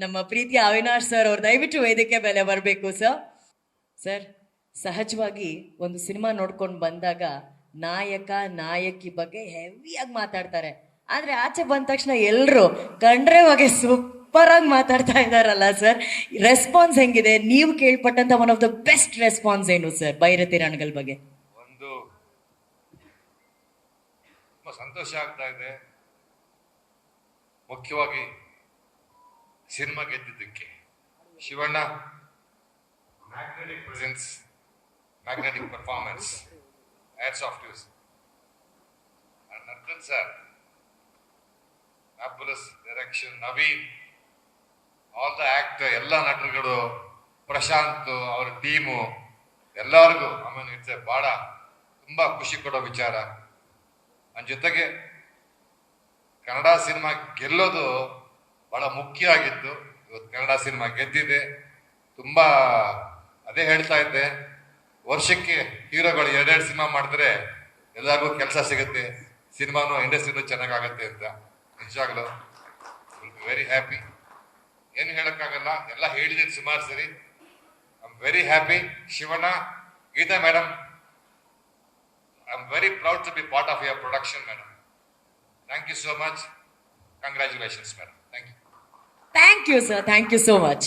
ನಮ್ಮ ಪ್ರೀತಿಯ ಅವಿನಾಶ್ ಸರ್ ಅವ್ರು ದಯವಿಟ್ಟು ವೇದಿಕೆ ಮೇಲೆ ಬರಬೇಕು ಸರ್. ಸರ್, ಸಹಜವಾಗಿ ಒಂದು ಸಿನಿಮಾ ನೋಡ್ಕೊಂಡು ಬಂದಾಗ ನಾಯಕ ನಾಯಕಿ ಬಗ್ಗೆ ಹೆವಿಯಾಗಿ ಮಾತಾಡ್ತಾರೆ. ಆದ್ರೆ ಆಚೆ ಬಂದ ತಕ್ಷಣ ಎಲ್ರು ಕಂಡ್ರೆ ಬಗ್ಗೆ ಸೂಪರ್ ಆಗಿ ಮಾತಾಡ್ತಾ ಇದಾರಲ್ಲ ಸರ್. ರೆಸ್ಪಾನ್ಸ್ ಹೆಂಗಿದೆ? ನೀವು ಕೇಳ್ಪಟ್ಟಂತ one of the best response ಏನು ಸರ್ ಭೈರತಿ ರಣಗಲ್ ಬಗ್ಗೆ? ಒಂದು ತುಂಬಾ ಸಂತೋಷ ಆಗ್ತಾ ಇದೆ, ಮುಖ್ಯವಾಗಿ ಸಿನಿಮಾ ಗೆದ್ದಿದ್ದಕ್ಕೆ. Shivanna, magnetic presence, magnetic performance, hats off to Narthan sir, fabulous direction, Naveen, all the actor, ಎಲ್ಲ ನಟರುಗಳು, ಪ್ರಶಾಂತ್ ಅವರ ಟೀಮು, ಎಲ್ಲರಿಗೂ ಆಮೇಲೆ ಇಟ್ಸ್ ಬಹಳ ತುಂಬಾ ಖುಷಿ ಕೊಡೋ ವಿಚಾರ. ನನ್ನ ಜೊತೆಗೆ ಕನ್ನಡ ಸಿನಿಮಾ ಗೆಲ್ಲೋದು ಬಹಳ ಮುಖ್ಯ ಆಗಿತ್ತು. ಇವತ್ತು ಕನ್ನಡ ಸಿನಿಮಾ ಗೆದ್ದಿದೆ. ತುಂಬಾ ಅದೇ ಹೇಳ್ತಾ ಇದ್ದೆ, ವರ್ಷಕ್ಕೆ ಹೀರೋಗಳು ಎರಡೆರಡು ಸಿನಿಮಾ ಮಾಡಿದ್ರೆ ಎಲ್ಲರಿಗೂ ಕೆಲಸ ಸಿಗುತ್ತೆ, ಸಿನಿಮಾನು ಇಂಡಸ್ಟ್ರಿನೂ ಚೆನ್ನಾಗಾಗತ್ತೆ ಅಂತ. ನಿಜವಾಗ್ಲು ವೆರಿ ಹ್ಯಾಪಿ. ಏನು ಹೇಳಕ್ಕಾಗಲ್ಲ, ಎಲ್ಲ ಹೇಳಿದ್ದೀನಿ ಸುಮಾರು ಸರಿ. I am very happy. Shivanna, Geetha madam, I am very proud to be part of your production madam. Thank you so much. Congratulations, madam. Thank you. Thank you, sir. Thank you so much.